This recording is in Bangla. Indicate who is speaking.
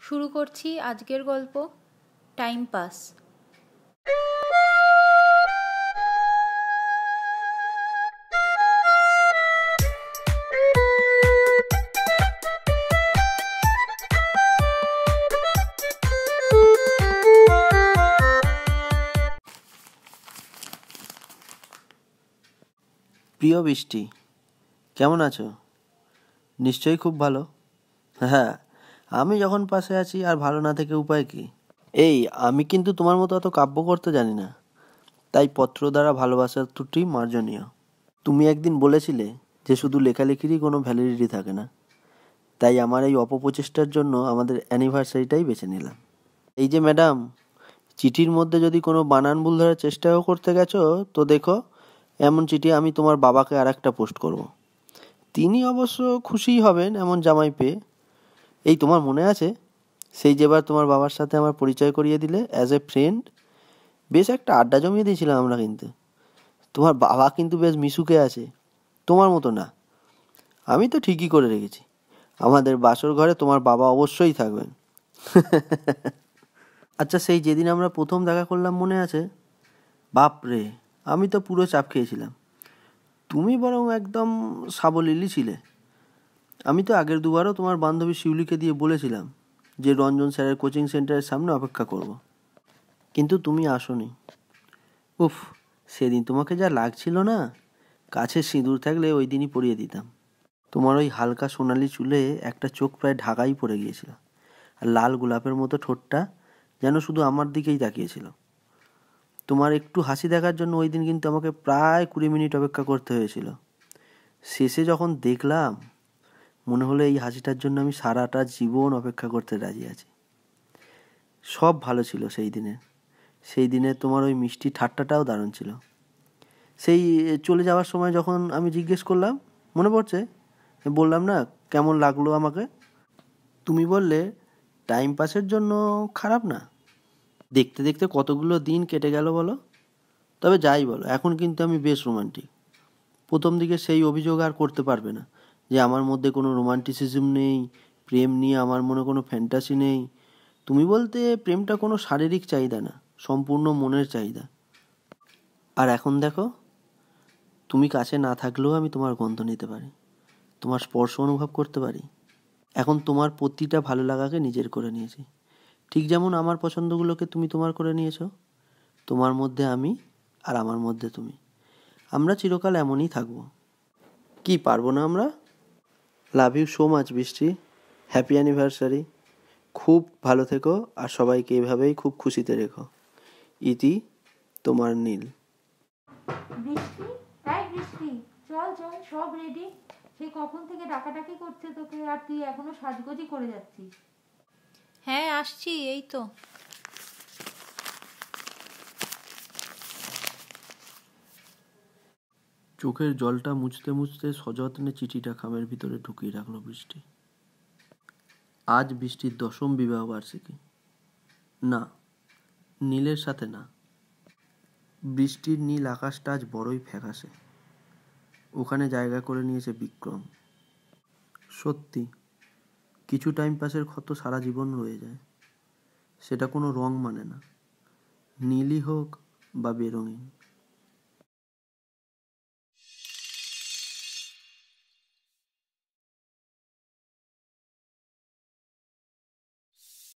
Speaker 1: শুরু করছি আজকের গল্প টাইম পাস।
Speaker 2: প্রিয় বৃষ্টি, কেমন আছো? নিশ্চয়ই খুব ভালো। হ্যাঁ, আমি যখন পাশে আছি আর ভালো না থেকে উপায় কি? আমি কিন্তু তোমার মতো অত কাব্য করতে জানি না, তাই পত্র দ্বারা ভালোবাসার ত্রুটি মার্জনীয়। তুমি একদিন বলেছিলে যে শুধু লেখালেখিরই কোনো ভ্যালিডিটি থাকে না, তাই আমার এই অপপ্রচেষ্টার জন্য আমাদের অ্যানিভার্সারিটাই বেছে নিলাম। এই যে ম্যাডাম, চিঠির মধ্যে যদি কোনো বানান ভুল ধরার চেষ্টাও করতে গেছো তো দেখো, এমন চিঠি আমি তোমার বাবাকে আর একটা পোস্ট করব। তিনি অবশ্য খুশিই হবেন এমন জামাই পেয়ে। এই তোমার মনে আছে সেই যেবার তোমার বাবার সাথে আমার পরিচয় করিয়ে দিলে অ্যাজ এ ফ্রেন্ড? বেশ একটা আড্ডা জমিয়ে দিয়েছিলাম আমরা। কিন্তু তোমার বাবা কিন্তু বেশ মিশুকে আছে, তোমার মতো না। আমি তো ঠিকই করে রেখেছি, আমাদের বাসর ঘরে তোমার বাবা অবশ্যই থাকবেন। আচ্ছা, সেই যেদিন আমরা প্রথম দেখা করলাম মনে আছে? বাপরে, আমি তো পুরো চাপ খেয়েছিলাম। তুমি বরং একদম সাবলীলই ছিলে। আমি তো আগের দুবারও তোমার বান্ধবী শিউলিকে দিয়ে বলেছিলাম যে রঞ্জন স্যারের কোচিং সেন্টারের সামনে অপেক্ষা করব, কিন্তু তুমি আসোনি। উফ, সেদিন তোমাকে যা লাগছিল না, কাছে সিঁদুর থাকলে ওই দিনই পরিয়ে দিতাম। তোমার ওই হালকা সোনালি চুলে একটা চোখ প্রায় ঢাকাই পড়ে গিয়েছিল, আর লাল গোলাপের মতো ঠোঁটটা যেন শুধু আমার দিকেই তাকিয়েছিল। তোমার একটু হাসি দেখার জন্য ওই দিন কিন্তু আমাকে প্রায় 20 মিনিট অপেক্ষা করতে হয়েছিল। শেষে যখন দেখলাম, মনে হলো এই হাসিটার জন্য আমি সারাটা জীবন অপেক্ষা করতে রাজি আছি। সব ভালো ছিল সেই দিনে তোমার ওই মিষ্টি ঠাট্টাটাও দারুণ ছিল। সেই চলে যাওয়ার সময় যখন আমি জিজ্ঞেস করলাম, মনে পড়ছে? বললাম না কেমন লাগলো আমাকে, তুমি বললে টাইম পাসের জন্য খারাপ না। দেখতে দেখতে কতগুলো দিন কেটে গেল বলো। তবে যাই বলো, এখন কিন্তু আমি বেশ রোমান্টিক। প্রথম দিকে সেই অভিযোগ আর করতে পারবে না যে আমার মধ্যে কোনো রোমান্টিসিজম নেই, প্রেম নিয়ে আমার মনে কোনো ফ্যান্টাসি নেই। তুমি বলতে প্রেমটা কোনো শারীরিক চাহিদা না, সম্পূর্ণ মনের চাহিদা। আর এখন দেখো, তুমি কাছে না থাকলেও আমি তোমার গন্ধ নিতে পারি, তোমার স্পর্শ অনুভব করতে পারি। এখন তোমার প্রতিটা ভালো লাগাকে নিজের করে নিয়েছি, ঠিক যেমন আমার পছন্দগুলোকে তুমি তোমার করে নিয়েছো। তোমার মধ্যে আমি আর আমার মধ্যে তুমি, আমরা চিরকাল এমনই থাকবো। কি পারবো না আমরা? লাভ ইউ সো মাচ বৃষ্টি, হ্যাপি অ্যানিভার্সারি। খুব ভালো থেকো আর সবাইকে এভাবেই খুব খুশিতে রেখো। ইতি, তোমার নীল।
Speaker 3: বৃষ্টি, বৃষ্টি, চল চল, সব রেডি। সেই কখন থেকে ডাকাডাকি করছে তোকে, আর তুই এখনো সাজগোজই করে যাচ্ছিস।
Speaker 1: হ্যাঁ, আসছি, এই তো।
Speaker 2: চোখের জলটা মুছতে মুছতে সযত্নে চিঠিটা খামের ভিতরে ঢুকিয়ে রাখলো বৃষ্টি। আজ বৃষ্টির 10ম বিবাহ বার্ষিকী। না, নীলের সাথে না। বৃষ্টির নীল আকাশটা আজ বড়ই ফ্যাকাশে। ওখানে জায়গা করে নিয়েছে বিক্রম। সত্যি, কিছু টাইম পাসের ক্ষত সারা জীবন রয়ে যায়। সেটা কোনো রং মানে না, নীলই হোক বা বেরঙিন।